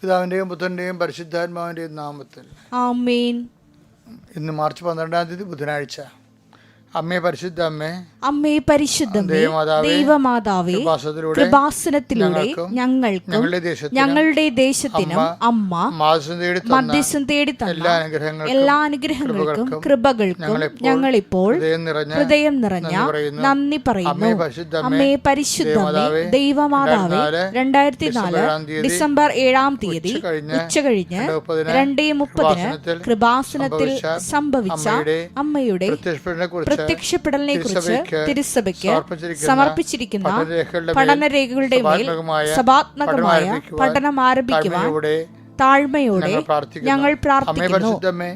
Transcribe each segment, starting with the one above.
പിതാവിൻ്റെയും പുത്രൻ്റെയും പരിശുദ്ധാത്മാവിൻ്റെയും നാമത്തിൽ ആമേൻ. ഇന്ന് മാർച്ച് 12 ബുധനാഴ്ച. അമ്മേ പരിശുദ്ധ അമ്മേ, അമ്മേ പരിശുദ്ധമേ, ദൈവമാതാവേ, കൃപാസനത്തിലൂടെ ഞങ്ങൾക്കും ഞങ്ങളുടെ ദേശത്തിനും അമ്മ മധ്യസ്ഥം തേടി തന്ന എല്ലാ അനുഗ്രഹങ്ങൾക്കും കൃപകൾക്കും ഞങ്ങളിപ്പോൾ ഹൃദയം നിറഞ്ഞ നന്ദി പറയുന്നു. അമ്മേ പരിശുദ്ധമേ, ദൈവമാതാവേ, 2004 ഡിസംബർ 7 ഉച്ചകഴിഞ്ഞ് 2:30 കൃപാസനത്തിൽ സംഭവിച്ച അമ്മയുടെ പ്രത്യക്ഷപ്പെടലിനെ കുറിച്ച് തിരുസഭയ്ക്ക് സമർപ്പിച്ചിരിക്കുന്ന പഠനരേഖകളുടെ മേൽ സഭാത്മകമായ പഠനം ആരംഭിക്കുവാൻ താഴ്മയോടെ ഞങ്ങൾ പ്രാർത്ഥിക്കുന്നു.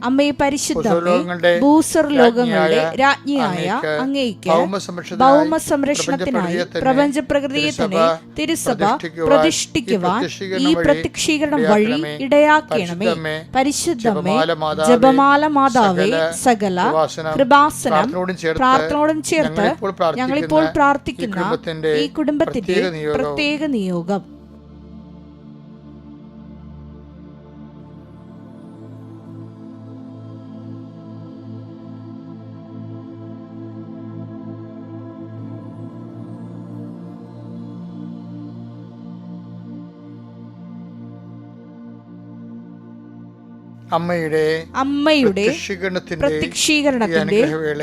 അമ്മേ പരിശുദ്ധമേ, ഭൂസർ ലോകങ്ങളുടെ രാജ്ഞിയായ അങ്ങേയ്ക്ക് ഭൗമ സംരക്ഷണത്തിനായി പ്രപഞ്ച പ്രകൃതിയെ തന്നെ തിരുസഭ പ്രതിഷ്ഠിക്കുവാൻ ഈ പ്രത്യക്ഷീകരണം വഴി ഇടയാക്കണമേ. പരിശുദ്ധമേ, ജപമാല മാതാവേ, സകല കൃപാസനം പ്രാർത്ഥനയോടും ചേർത്ത് ഞങ്ങളിപ്പോൾ പ്രാർത്ഥിക്കുന്ന ഈ കുടുംബത്തിന്റെ പ്രത്യേക നിയോഗം. അമ്മയുടെ പ്രത്യക്ഷീകരണത്തിന്റെ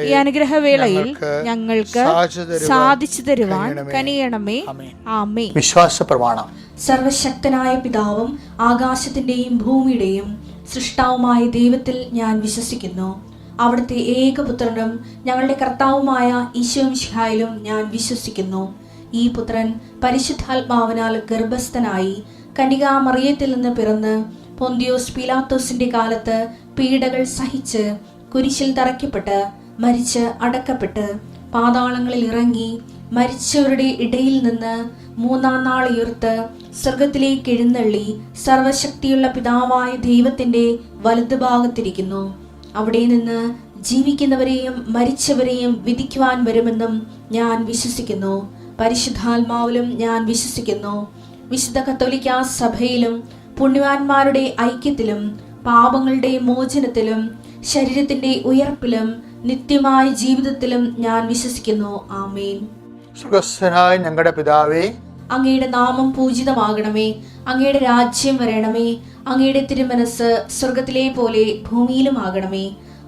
ഈ അനുഗ്രഹവേളയിൽ ഞങ്ങൾക്ക് സാധിച്ചു തരുവാൻ കനിയണമേ. ആമേൻ. വിശ്വാസ പ്രമാണം. സർവശക്തനായ പിതാവും ആകാശത്തിന്റെയും ഭൂമിയുടെയും സൃഷ്ടാവുമായ ദൈവത്തിൽ ഞാൻ വിശ്വസിക്കുന്നു. അവിടുത്തെ ഏകപുത്രനും ഞങ്ങളുടെ കർത്താവുമായ ഈശോ മിശിഹായിലും ഞാൻ വിശ്വസിക്കുന്നു. ഈ പുത്രൻ പരിശുദ്ധാത്മാവിനാൽ ഗർഭസ്ഥനായി കന്യകാമറിയത്തിൽ നിന്ന് പിറന്ന് പൊന്തിയോസ് പീലാത്തോസിന്റെ കാലത്ത് പീഡകൾ സഹിച്ച് കുരിശിൽ തറയ്ക്കപ്പെട്ട് മരിച്ച് അടക്കപ്പെട്ട് പാതാളങ്ങളിൽ ഇറങ്ങി മരിച്ചവരുടെ ഇടയിൽ നിന്ന് 3-ാം നാൾ ഉയർത്ത് സ്വർഗത്തിലേക്ക് എഴുന്നള്ളി സർവശക്തിയുള്ള പിതാവായ ദൈവത്തിന്റെ വലതുഭാഗത്തിരിക്കുന്നു. അവിടെ നിന്ന് ജീവിക്കുന്നവരെയും മരിച്ചവരെയും വിധിക്കുവാൻ വരുമെന്നും ഞാൻ വിശ്വസിക്കുന്നു. പരിശുദ്ധാത്മാവിലും ഞാൻ വിശ്വസിക്കുന്നു. വിശുദ്ധ കത്തോലിക്കാ സഭയിലും പുണ്യവാന്മാരുടെ ഐക്യത്തിലും പാപങ്ങളുടെ മോചനത്തിലും ശരീരത്തിന്റെ ഉയർപ്പിലും നിത്യമായ ജീവിതത്തിലും ഞാൻ വിശ്വസിക്കുന്നു. ആമേൻ. സ്വർഗ്ഗസ്ഥനായ ഞങ്ങളുടെ പിതാവേ, അങ്ങയുടെ നാമം പൂജിതമാകണമേ. അങ്ങയുടെ രാജ്യം വരണമേ. അങ്ങയുടെ തിരുമനസ് സ്വർഗത്തിലെ പോലെ ഭൂമിയിലും ആകണമേ.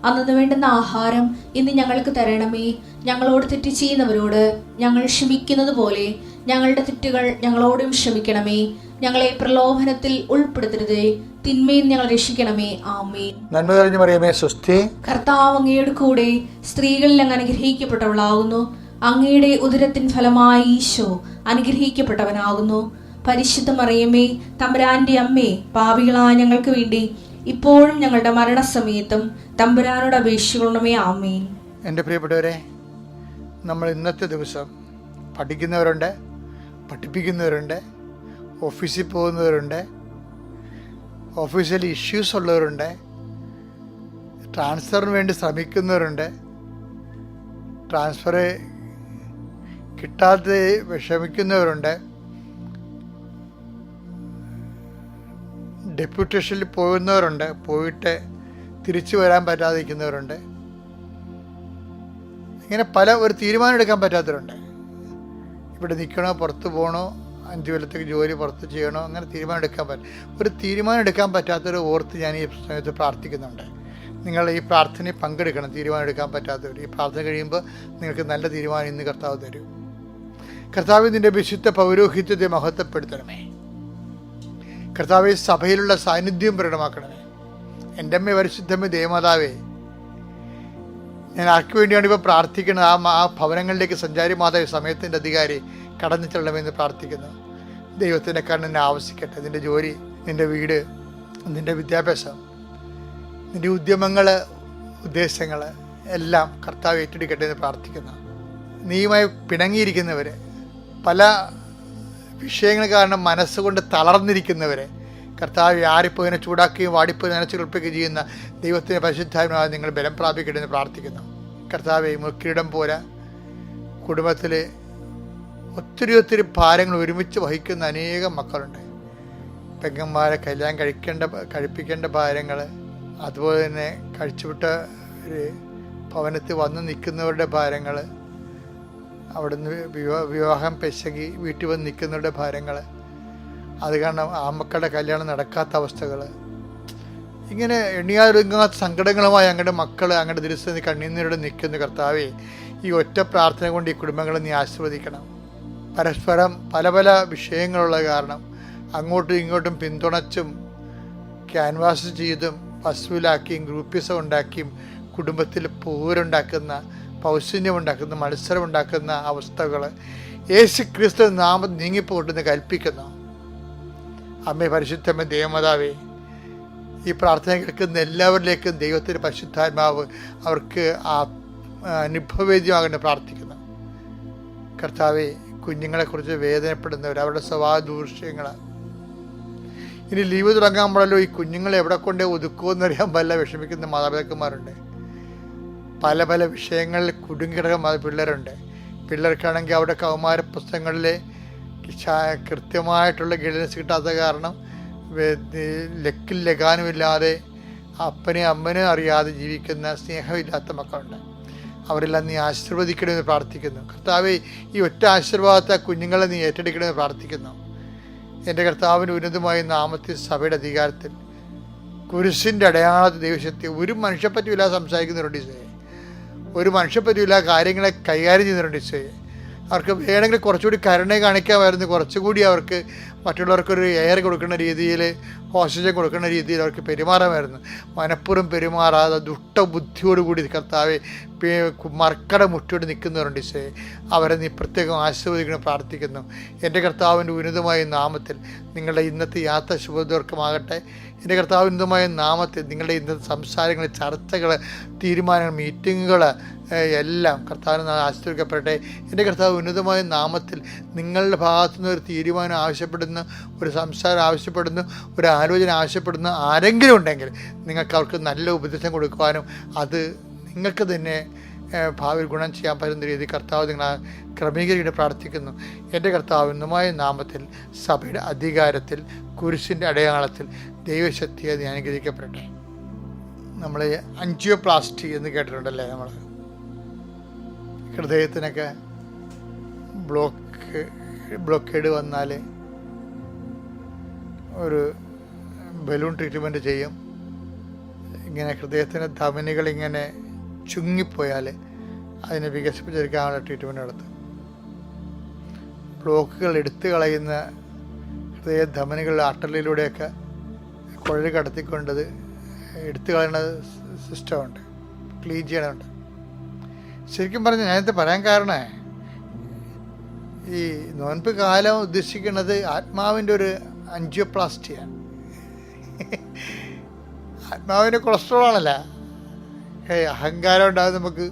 അന്നു വേണ്ടുന്ന ആഹാരം ഇന്ന് ഞങ്ങൾക്ക് തരണമേ. ഞങ്ങളോട് തെറ്റ് ചെയ്യുന്നവരോട് ഞങ്ങൾ ക്ഷമിക്കുന്നത് പോലെ ഞങ്ങളുടെ തെറ്റുകൾ ഞങ്ങളോടും ക്ഷമിക്കണമേ. ഞങ്ങളെ പ്രലോഭനത്തിൽ ഉൾപ്പെടുത്തരുതേ, തിന്മയിൽ ഞങ്ങൾ രക്ഷിക്കണമേ. ആമേൻ. നന്മ നിറഞ്ഞ മറിയമേ, സ്വസ്തി. കർത്താവ് അങ്ങയുടെ കൂടെ സ്ത്രീകളിൽ അങ്ങ് അനുഗ്രഹിക്കപ്പെട്ടവളാകുന്നു. അങ്ങയുടെ ഉദരത്തിൻ ഫലമായി ഈശോ അനുഗ്രഹിക്കപ്പെട്ടവനാകുന്നു. പരിശുദ്ധ മറിയമേ, തമ്പുരാന്റെ അമ്മേ, പാപികളായ ഞങ്ങൾക്ക് വേണ്ടി ഇപ്പോഴും ഞങ്ങളുടെ മരണസമയത്തും തമ്പുരാനോട് അപേക്ഷിക്കണമേ. ആമേൻ. എൻ്റെ പ്രിയപ്പെട്ടവരെ, നമ്മൾ ഇന്നത്തെ ദിവസം പഠിക്കുന്നവരുണ്ട്, പഠിപ്പിക്കുന്നവരുണ്ട്, ഓഫീസിൽ പോകുന്നവരുണ്ട്, ഓഫീസിൽ ഇഷ്യൂസ് ഉള്ളവരുണ്ട്, ട്രാൻസ്ഫറിന് വേണ്ടി ശ്രമിക്കുന്നവരുണ്ട്, ട്രാൻസ്ഫർ കിട്ടാതെ വിഷമിക്കുന്നവരുണ്ട്, ഡെപ്യൂട്ടേഷനിൽ പോകുന്നവരുണ്ട്, പോയിട്ട് തിരിച്ചു വരാൻ പറ്റാതിരിക്കുന്നവരുണ്ട്. ഇങ്ങനെ ഒരു തീരുമാനം എടുക്കാൻ പറ്റാത്തവരുണ്ട്. ഇവിടെ നിൽക്കണോ, പുറത്ത് പോകണോ, 5 കൊല്ലത്തേക്ക് ജോലി പുറത്ത് ചെയ്യണോ, അങ്ങനെ തീരുമാനം എടുക്കാൻ ഒരു തീരുമാനം എടുക്കാൻ പറ്റാത്തവർ ഓർത്ത് ഞാൻ ഈ സമയത്ത് പ്രാർത്ഥിക്കുന്നുണ്ട്. നിങ്ങൾ ഈ പ്രാർത്ഥനയിൽ പങ്കെടുക്കണം. തീരുമാനം എടുക്കാൻ പറ്റാത്തവർ ഈ പ്രാർത്ഥന കഴിയുമ്പോൾ നിങ്ങൾക്ക് നല്ല തീരുമാനം ഇന്ന് കർത്താവ് തരും. കർത്താവ് നിൻ്റെ വിശുദ്ധ പൗരോഹിത്യത്തെ മഹത്വപ്പെടുത്തണമേ. കർത്താവ് സഭയിലുള്ള സാന്നിധ്യം പ്രകടമാക്കണമേ. എൻ്റെ അമ്മ പരിശുദ്ധമ്മ ദേവമാതാവേ, ഞാൻ ആർക്ക് വേണ്ടിയാണ് ഇപ്പോൾ പ്രാർത്ഥിക്കുന്നത്? ആ ഭവനങ്ങളിലേക്ക് സഞ്ചാരി മാതാവ് സമയത്തിൻ്റെ അധികാരി കടന്നു ചെല്ലണമെന്ന് പ്രാർത്ഥിക്കുന്നു. ദൈവത്തിൻ്റെ കണ്ണിനെ ആവശ്യിക്കട്ടെ. നിൻ്റെ ജോലി, നിൻ്റെ വീട്, നിൻ്റെ വിദ്യാഭ്യാസം, നിൻ്റെ ഉദ്യമങ്ങൾ, ഉദ്ദേശങ്ങൾ എല്ലാം കർത്താവ് ഏറ്റെടുക്കട്ടെ എന്ന് പ്രാർത്ഥിക്കുന്നു. നീയുമായി പിണങ്ങിയിരിക്കുന്നവർ, പല വിഷയങ്ങൾ കാരണം മനസ്സുകൊണ്ട് തളർന്നിരിക്കുന്നവരെ കർത്താവ് ആരിപ്പോയിനെ ചൂടാക്കുകയും വാടിപ്പോയി നനച്ചു കുളിപ്പിക്കുകയും ചെയ്യുന്ന ദൈവത്തിൻ്റെ പരിശുദ്ധാത്മാവിനെ നിങ്ങൾ ബലം പ്രാപിക്കട്ടെ എന്ന് പ്രാർത്ഥിക്കുന്നു. കർത്താവെ, മുക്കിടം പോലെ കുടുംബത്തിൽ ഒത്തിരി ഭാരങ്ങൾ ഒരുമിച്ച് വഹിക്കുന്ന അനേകം മക്കളുണ്ട്. പെങ്ങന്മാരെ കല്യാണം കഴിപ്പിക്കേണ്ട ഭാരങ്ങൾ, അതുപോലെ തന്നെ കഴിച്ചുവിട്ട ഒരു ഭവനത്തിൽ വന്ന് നിൽക്കുന്നവരുടെ ഭാരങ്ങൾ, അവിടുന്ന് വിവാഹം പെശകി വീട്ടിൽ വന്ന് നിൽക്കുന്നവരുടെ ഭാരങ്ങൾ, അത് കാരണം ആ മക്കളുടെ കല്യാണം നടക്കാത്ത അവസ്ഥകൾ, ഇങ്ങനെ എണ്ണിയാലൊടുങ്ങാത്ത സങ്കടങ്ങളുമായി അങ്ങയുടെ മക്കൾ അങ്ങയുടെ ദിവസം കണ്ണീരോടെ നിൽക്കുന്ന കർത്താവേ, ഈ ഒറ്റ പ്രാർത്ഥന കൊണ്ട് ഈ കുടുംബങ്ങളെ നീ ആശീർവദിക്കണം. പരസ്പരം പല പല വിഷയങ്ങളുള്ള കാരണം അങ്ങോട്ടും ഇങ്ങോട്ടും പിന്തുണച്ചും ക്യാൻവാസ് ചെയ്തും വസൂലാക്കിയും ഗ്രൂപ്പിസം ഉണ്ടാക്കിയും കുടുംബത്തിൽ പോരുണ്ടാക്കുന്ന, പൗശന്യമുണ്ടാക്കുന്ന, മത്സരമുണ്ടാക്കുന്ന അവസ്ഥകൾ യേശു ക്രിസ്തു നാമം നീങ്ങിപ്പോട്ടെന്ന് കൽപ്പിക്കുന്നു. അമ്മേ പരിശുദ്ധമ്മ ദേവമാതാവേ, ഈ പ്രാർത്ഥന കേൾക്കുന്ന എല്ലാവരിലേക്കും ദൈവത്തിൻ്റെ പരിശുദ്ധാത്മാവ് അവർക്ക് അനുഭവവേദ്യമാകേണ്ട പ്രാർത്ഥിക്കുന്നു. കർത്താവെ, കുഞ്ഞുങ്ങളെക്കുറിച്ച് വേദനപ്പെടുന്നവർ, അവരുടെ സ്വഭാവ ദൂഷ്യങ്ങൾ, ഇനി ലീവ് തുടങ്ങാമ്പോഴല്ലോ ഈ കുഞ്ഞുങ്ങളെ എവിടെ കൊണ്ടേ ഒതുക്കുമെന്നറിയാൻ പല വിഷമിക്കുന്ന മാതാപിതാക്കന്മാരുണ്ട്. പല പല വിഷയങ്ങളിൽ കുടുങ്ങിക്കിടക്കുന്ന പിള്ളേരുണ്ട്. പിള്ളേർക്കാണെങ്കിൽ അവിടെ കൗമാര പുസ്തകങ്ങളിലെ കൃത്യമായിട്ടുള്ള ഗൈഡൻസ് കിട്ടാത്ത കാരണം ലക്കിൽ ലഗാനുമില്ലാതെ അപ്പനെയും അമ്മനെയും അറിയാതെ ജീവിക്കുന്ന സ്നേഹമില്ലാത്ത മക്കളുണ്ട്. അവരെല്ലാം നീ ആശീർവദിക്കണമെന്ന് പ്രാർത്ഥിക്കുന്നു. കർത്താവെ, ഈ ഒറ്റ ആശീർവാദത്തെ കുഞ്ഞുങ്ങളെ നീ ഏറ്റെടുക്കണമെന്ന് പ്രാർത്ഥിക്കുന്നു. എൻ്റെ കർത്താവിൻ്റെ ഉന്നതമായ നാമത്തിൽ സഭയുടെ അധികാരത്തിൽ കുരിശിൻ്റെ അടയാളത്തിൽ ദൈവശക്തി ഒരു മനുഷ്യപ്പറ്റിയില്ല സംസാരിക്കുന്നവരുണ്ട് ഈശോയെ. ഒരു മനുഷ്യപ്പറ്റിയില്ല കാര്യങ്ങളെ കൈകാര്യം ചെയ്യുന്നവരുണ്ട് ഈശോയെ. അവർക്ക് വേണമെങ്കിൽ കുറച്ചുകൂടി കരുണ കാണിക്കാമായിരുന്നു, കുറച്ചുകൂടി അവർക്ക് മറ്റുള്ളവർക്കൊരു എയർ കൊടുക്കുന്ന രീതിയിൽ, ഓക്സിജൻ കൊടുക്കുന്ന രീതിയിൽ അവർക്ക് പെരുമാറാമായിരുന്നു. മനഃപൂർവ്വം പെരുമാറാതെ ദുഷ്ടബുദ്ധിയോടുകൂടി കർത്താവെ മർക്കട മുറ്റോട് നിൽക്കുന്നവരുണ്ട് ഈശോയെ. അവരെ നീ പ്രത്യേകം ആശീർവദിക്കണം പ്രാർത്ഥിക്കുന്നു. എൻ്റെ കർത്താവിൻ്റെ ഉന്നതമായ നാമത്തിൽ നിങ്ങളുടെ ഇന്നത്തെ യാത്ര ശുഭദോർക്കമാകട്ടെ. എൻ്റെ കർത്താവിൻ്റെ ഉന്നതമായ നാമത്തിൽ നിങ്ങളുടെ ഇന്നത്തെ സംസാരങ്ങൾ, ചർച്ചകൾ, തീരുമാനങ്ങൾ, മീറ്റിങ്ങുകൾ എല്ലാം കർത്താവിന് ആശീർവദിക്കപ്പെടട്ടെ. എൻ്റെ കർത്താവ് ഉന്നതമായ നാമത്തിൽ നിങ്ങളുടെ ഭാഗത്തുനിന്ന് ഒരു തീരുമാനം ആവശ്യപ്പെടുന്ന, ഒരു സംസാരം ആവശ്യപ്പെടുന്ന, ഒരു ആലോചന ആവശ്യപ്പെടുന്ന ആരെങ്കിലും ഉണ്ടെങ്കിൽ നിങ്ങൾക്ക് അവർക്ക് നല്ല ഉപദേശം കൊടുക്കുവാനും അത് നിങ്ങൾക്ക് തന്നെ ഭാവിയിൽ ഗുണം ചെയ്യാൻ പറ്റുന്ന രീതിയിൽ കർത്താവ് നിങ്ങളെ ക്രമീകരിക്കാൻ പ്രാർത്ഥിക്കുന്നു. എൻ്റെ കർത്താവിനുമായ നാമത്തിൽ സഭയുടെ അധികാരത്തിൽ കുരിശിൻ്റെ അടയാളത്തിൽ ദൈവശക്തിയെ നീ അനുഗ്രഹിക്കപ്പെടട്ടെ. നമ്മൾ ആൻജിയോപ്ലാസ്റ്റി എന്ന് കേട്ടിട്ടുണ്ടല്ലേ? നമ്മൾ ഹൃദയത്തിനൊക്കെ ബ്ലോക്കേഡ് വന്നാൽ ഒരു ബലൂൺ ട്രീറ്റ്മെൻറ്റ് ചെയ്യും. ഇങ്ങനെ ഹൃദയത്തിൻ്റെ ധമനികൾ ഇങ്ങനെ ചുങ്ങിപ്പോയാൽ അതിനെ വികസിപ്പിച്ചെടുക്കാനുള്ള ട്രീറ്റ്മെൻറ്റ് നടത്തും. ബ്ലോക്കുകൾ എടുത്തു കളയുന്ന ഹൃദയ ധമനികളുടെ ആർട്ടറിയിലൂടെയൊക്കെ കുഴൽ കടത്തിക്കൊണ്ടത് എടുത്തു കളയുന്ന സിസ്റ്റമുണ്ട്, ക്ലീൻ ചെയ്യണമുണ്ട്. ശരിക്കും പറഞ്ഞാൽ ഞാനിത് പറയാൻ കാരണമേ, ഈ നോൻപ് കാലം ഉദ്ദേശിക്കുന്നത് ആത്മാവിൻ്റെ ഒരു ആൻജിയോപ്ലാസ്റ്റിയാണ്. ആത്മാവിൻ്റെ കൊളസ്ട്രോൾ ആണല്ല, അഹങ്കാരം ഉണ്ടാകും നമുക്ക്,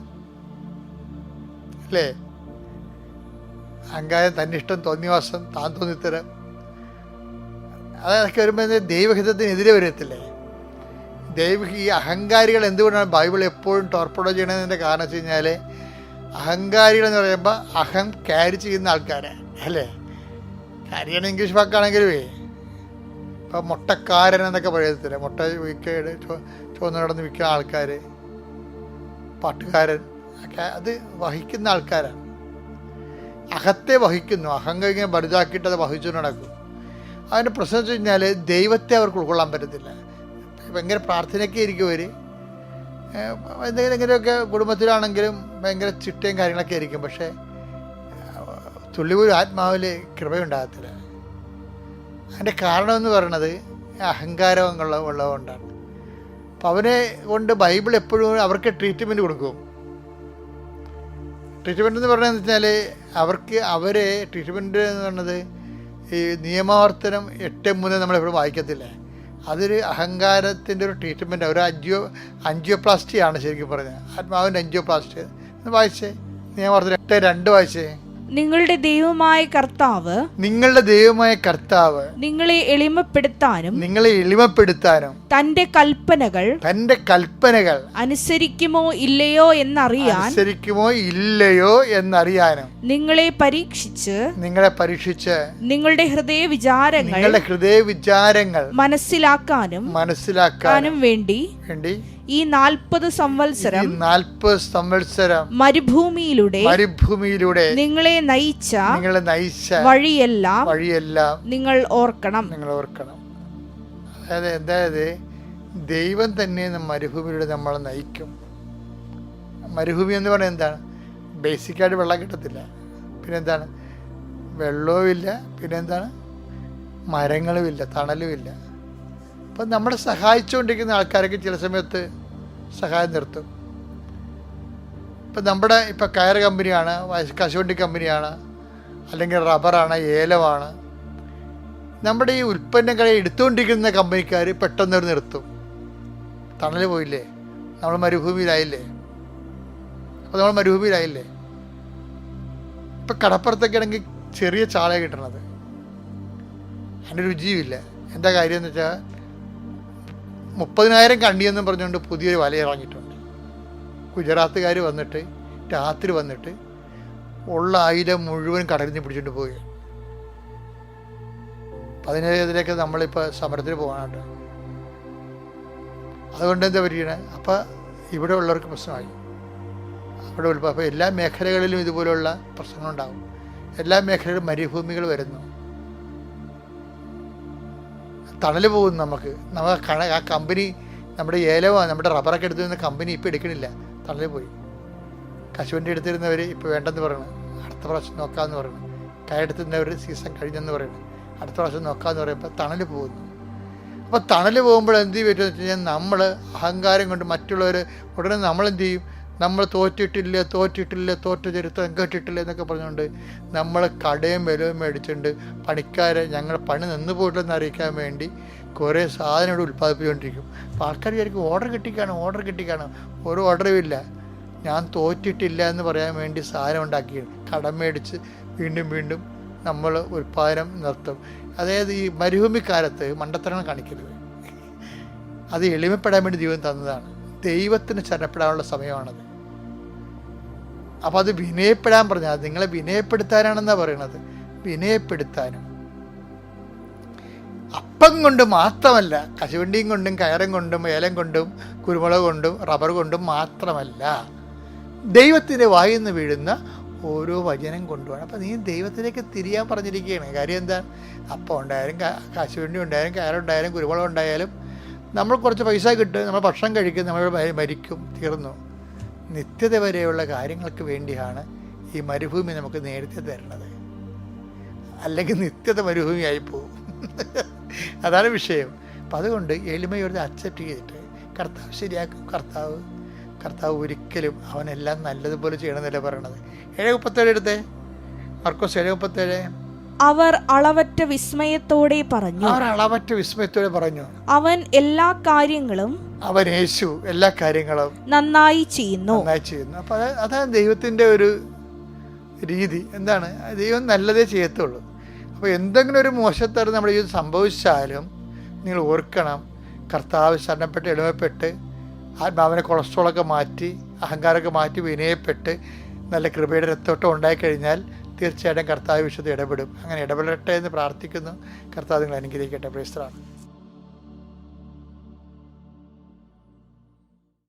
അല്ലേ? അഹങ്കാരം, തന്നിഷ്ടം, തോന്നിവാസം, താൻ തോന്നിത്തരം, അതൊക്കെ വരുമ്പോൾ ദൈവഹിതത്തിനെതിരെ വരത്തില്ലേ? ഈ അഹങ്കാരികൾ എന്തുകൊണ്ടാണ് ബൈബിൾ എപ്പോഴും ടോർപ്പഡോ ചെയ്യണതിൻ്റെ കാരണം വെച്ച് കഴിഞ്ഞാൽ, അഹങ്കാരികൾ എന്ന് പറയുമ്പോൾ അഹം ക്യാരി ചെയ്യുന്ന ആൾക്കാരാണ്, അല്ലേ? ക്യാരിയാണ് ഇംഗ്ലീഷ് വാക്കാണെങ്കിലും ഇപ്പം മുട്ടക്കാരൻ എന്നൊക്കെ പറയത്തില്ല, മുട്ട ചുവന്ന് നടന്ന് വിൽക്കുന്ന ആൾക്കാർ, പാട്ടുകാരൻ ഒക്കെ അത് വഹിക്കുന്ന ആൾക്കാരാണ്. അഹത്തെ വഹിക്കുന്നു, അഹങ്കാരിങ്ങനെ വലുതാക്കിയിട്ട് അത് വഹിച്ചു നടക്കും. അതിൻ്റെ പ്രശ്നം വെച്ച് കഴിഞ്ഞാൽ ദൈവത്തെ അവർക്ക് ഉൾക്കൊള്ളാൻ പറ്റത്തില്ല. ഭയങ്കര പ്രാർത്ഥനയൊക്കെ ആയിരിക്കും അവർ, എന്തെങ്കിലുമൊക്കെ കുടുംബത്തിലാണെങ്കിലും ഭയങ്കര ചിട്ടയും കാര്യങ്ങളൊക്കെ ആയിരിക്കും, പക്ഷേ തുള്ളിപോലും ആത്മാവിൽ കൃപയുണ്ടാകത്തില്ല. അതിൻ്റെ കാരണമെന്ന് പറയുന്നത് അഹങ്കാരമുള്ളതുകൊണ്ടാണ്. അപ്പം അവനെ കൊണ്ട് ബൈബിൾ എപ്പോഴും അവർക്ക് ട്രീറ്റ്മെൻറ്റ് കൊടുക്കും. ട്രീറ്റ്മെൻറ്റ് എന്ന് പറയുന്നത് വെച്ചാൽ അവരെ ട്രീറ്റ്മെൻറ്റ് എന്ന് പറയുന്നത് ഈ നിയമാവർത്തനം 8:3 നമ്മളെപ്പോഴും വായിക്കത്തില്ല. അതൊരു അഹങ്കാരത്തിൻ്റെ ഒരു ട്രീറ്റ്മെൻറ്റ്, ഒരു ആൻജിയോപ്ലാസ്റ്റിയാണ് ശരിക്കും പറഞ്ഞത്. ആത്മാവിൻ്റെ ആൻജിയോപ്ലാസ്റ്റി എന്ന് വായിച്ചേ, നിയമാവർത്തനം 8:2 വായിച്ചേ. നിങ്ങളുടെ ദൈവമായ കർത്താവ് നിങ്ങളെ എളിമപ്പെടുത്താനും തന്റെ കൽപ്പനകൾ അനുസരിക്കുമോ ഇല്ലയോ എന്നറിയാനും നിങ്ങളെ പരീക്ഷിച്ച് നിങ്ങളുടെ ഹൃദയ വിചാരങ്ങൾ മനസ്സിലാക്കാനും വേണ്ടി ഈ 40 സംവത്സരം മരുഭൂമിയിലൂടെ നിങ്ങളെ നയിച്ച വഴിയെല്ലാം നിങ്ങൾ ഓർക്കണം. അതായത് ദൈവം തന്നെ മരുഭൂമിയിലൂടെ നമ്മളെ നയിക്കും. മരുഭൂമി എന്ന് പറയുന്നത് എന്താണ്? ബേസിക്കായിട്ട് വെള്ളം കിട്ടത്തില്ല, പിന്നെന്താണ്? വെള്ളവുമില്ല, പിന്നെന്താണ്? മരങ്ങളുമില്ല, തണലുമില്ല. അപ്പം നമ്മളെ സഹായിച്ചുകൊണ്ടിരിക്കുന്ന ആൾക്കാരൊക്കെ ചില സമയത്ത് സഹായം നിർത്തും. ഇപ്പം കയർ കമ്പനിയാണ്, കശുവണ്ടി കമ്പനിയാണ്, അല്ലെങ്കിൽ റബ്ബറാണ്, ഏലമാണ്. നമ്മുടെ ഈ ഉൽപ്പന്നങ്ങളെ എടുത്തുകൊണ്ടിരിക്കുന്ന കമ്പനിക്കാർ പെട്ടെന്നൊരു നിർത്തും. തണൽ പോയില്ലേ, നമ്മൾ മരുഭൂമിയിലായില്ലേ. ഇപ്പം കടപ്പുറത്തൊക്കെ ആണെങ്കിൽ ചെറിയ ചാള കിട്ടണത്, അതിൻ്റെ രുചിയുമില്ല. എന്താ കാര്യം എന്ന് വെച്ചാൽ 30,000 കണ്ടിയെന്നും പറഞ്ഞുകൊണ്ട് പുതിയൊരു വല ഇറങ്ങിയിട്ടുണ്ട്. ഗുജറാത്തുകാർ വന്നിട്ട് രാത്രി വന്നിട്ട് ഉള്ള 1000 മുഴുവൻ കടലിൽ നിന്ന് പിടിച്ചിട്ട് പോയി. 17 നമ്മളിപ്പോൾ സമരത്തിന് പോകാനായിട്ട്. അതുകൊണ്ട് എന്താ പറ്റിയത്? അപ്പം ഇവിടെ ഉള്ളവർക്ക് പ്രശ്നമായി. അപ്പോൾ എല്ലാ മേഖലകളിലും ഇതുപോലുള്ള പ്രശ്നങ്ങളുണ്ടാകും. എല്ലാ മേഖലയിലും മരുഭൂമികൾ വരുന്നു, തണൽ പോകുന്നു. നമുക്ക് ആ കമ്പനി, നമ്മുടെ ഏലമാണ്, നമ്മുടെ റബ്ബറൊക്കെ എടുത്തിരുന്ന കമ്പനി ഇപ്പോൾ എടുക്കണില്ല, തണൽ പോയി. കശുവണ്ടി എടുത്തിരുന്നവർ ഇപ്പോൾ വേണ്ടെന്ന് പറയണം, അടുത്ത പ്രാവശ്യം നോക്കാമെന്ന് പറയണം. കൈയെടുത്തിരുന്നവർ സീസൺ കഴിഞ്ഞെന്ന് പറയണം, അടുത്ത പ്രാവശ്യം നോക്കാമെന്ന് പറയുമ്പോൾ തണൽ പോകുന്നു. അപ്പോൾ തണൽ പോകുമ്പോൾ എന്ത് പറ്റുമെന്ന് വെച്ച് കഴിഞ്ഞാൽ നമ്മൾ അഹങ്കാരം കൊണ്ട് മറ്റുള്ളവർ ഉടനെ നമ്മളെന്ത് ചെയ്യും? നമ്മൾ തോറ്റ ചരിത്രം കേട്ടിട്ടില്ല എന്നൊക്കെ പറഞ്ഞുകൊണ്ട് നമ്മൾ കടയും വിലയും മേടിച്ചുകൊണ്ട് പണിക്കാരെ ഞങ്ങൾ പണി നിന്ന് പോയിട്ടെന്ന് അറിയിക്കാൻ വേണ്ടി കുറേ സാധനം ഇവിടെ ഉൽപ്പാദിപ്പിച്ചുകൊണ്ടിരിക്കും. അപ്പോൾ ആൾക്കാർ വിചാരിക്കും ഓർഡർ കിട്ടിക്കാണോ. ഒരു ഓർഡറും ഇല്ല. ഞാൻ തോറ്റിട്ടില്ല എന്ന് പറയാൻ വേണ്ടി സാധനം ഉണ്ടാക്കി കടം മേടിച്ച് വീണ്ടും നമ്മൾ ഉൽപ്പാദനം നിർത്തും. അതായത് ഈ മരുഭൂമിക്കാലത്ത് മണ്ടത്തരം കാണിക്കരുത്. അത് എളിമപ്പെടാൻ വേണ്ടി ദൈവം തന്നതാണ്. ദൈവത്തിന് ശരണപ്പെടാനുള്ള സമയമാണത്. അപ്പം അത് വിനയപ്പെടാൻ പറഞ്ഞാൽ നിങ്ങളെ വിനയപ്പെടുത്താനാണെന്നാണ് പറയണത്. വിനയപ്പെടുത്താനും അപ്പം കൊണ്ട് മാത്രമല്ല, കശുവണ്ടിയും കൊണ്ടും കയറും കൊണ്ടും ഏലം കൊണ്ടും കുരുമുളക് കൊണ്ടും റബ്ബർ കൊണ്ടും മാത്രമല്ല, ദൈവത്തിൻ്റെ വായിൽ നിന്ന് വീഴുന്ന ഓരോ വചനം കൊണ്ടുപോകണം. അപ്പം നീ ദൈവത്തിലേക്ക് തിരിയാൻ പറഞ്ഞിരിക്കുകയാണ്. കാര്യം എന്താ? അപ്പം ഉണ്ടായാലും കശുവണ്ടി ഉണ്ടായാലും കയറുണ്ടായാലും കുരുമുളക് ഉണ്ടായാലും നമ്മൾ കുറച്ച് പൈസ കിട്ടും, നമ്മൾ ഭക്ഷണം കഴിക്കും, നമ്മൾ മരിക്കും, തീർന്നു. നിത്യത വരെയുള്ള കാര്യങ്ങൾക്ക് വേണ്ടിയാണ് ഈ മരുഭൂമി നമുക്ക് നേരത്തെ തരുന്നത്. അല്ലെങ്കിൽ നിത്യത മരുഭൂമിയായി പോകും. അതാണ് വിഷയം. അപ്പം അതുകൊണ്ട് എളിമയോട് അക്സെപ്റ്റ് ചെയ്തിട്ട് കർത്താവ് ശരിയാക്കും. കർത്താവ് ഒരിക്കലും അവനെല്ലാം നല്ലതുപോലെ ചെയ്യണമെന്നല്ല പറയണത്. 7:37 എടുത്തേ, മർക്കോസ് 7:37. അവർ അളവറ്റ വിസ്മയത്തോടെ പറഞ്ഞു, അവൻ എല്ലാ കാര്യങ്ങളും നന്നായി ചെയ്യുന്നു. അപ്പൊ അതാണ് ദൈവത്തിന്റെ ഒരു രീതി. എന്താണ്? ദൈവം നല്ലതേ ചെയ്യത്തുള്ളൂ. അപ്പോൾ എന്തെങ്കിലും ഒരു മോശത്തരം നമ്മുടെ ജീവിതം സംഭവിച്ചാലും നിങ്ങൾ ഓർക്കണം, കർത്താവ് ശരണപ്പെട്ട് എളിമപ്പെട്ട് ആത്മാവിനെ കൊളസ്ട്രോളൊക്കെ മാറ്റി അഹങ്കാരമൊക്കെ മാറ്റി വിനയപ്പെട്ട് നല്ല കൃപയുടെ രക്തോട്ടം ഉണ്ടായിക്കഴിഞ്ഞാൽ തീർച്ചയായിട്ടും കർത്താവ് വിശുദ്ധ ഇടപെടും. അങ്ങനെ ഇടപെടട്ടെ എന്ന് പ്രാർത്ഥിക്കുന്നു. കർത്താവ് നിങ്ങൾ അനുഗ്രഹിക്കട്ടെ. Praise the Lord.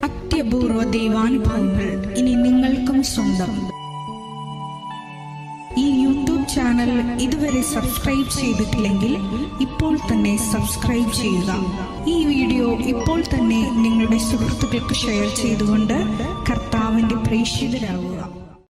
അത്യപൂർവ ദൈവാനുഭവങ്ങൾ ഇനി നിങ്ങൾക്കും സ്വന്തം. ഈ യൂട്യൂബ് ചാനൽ ഇതുവരെ സബ്സ്ക്രൈബ് ചെയ്തിട്ടില്ലെങ്കിൽ ഇപ്പോൾ തന്നെ സബ്സ്ക്രൈബ് ചെയ്യുക. ഈ വീഡിയോ ഇപ്പോൾ തന്നെ നിങ്ങളുടെ സുഹൃത്തുക്കൾക്ക് ഷെയർ ചെയ്തുകൊണ്ട് കർത്താവിന്റെ പ്രേക്ഷിതരാകുക.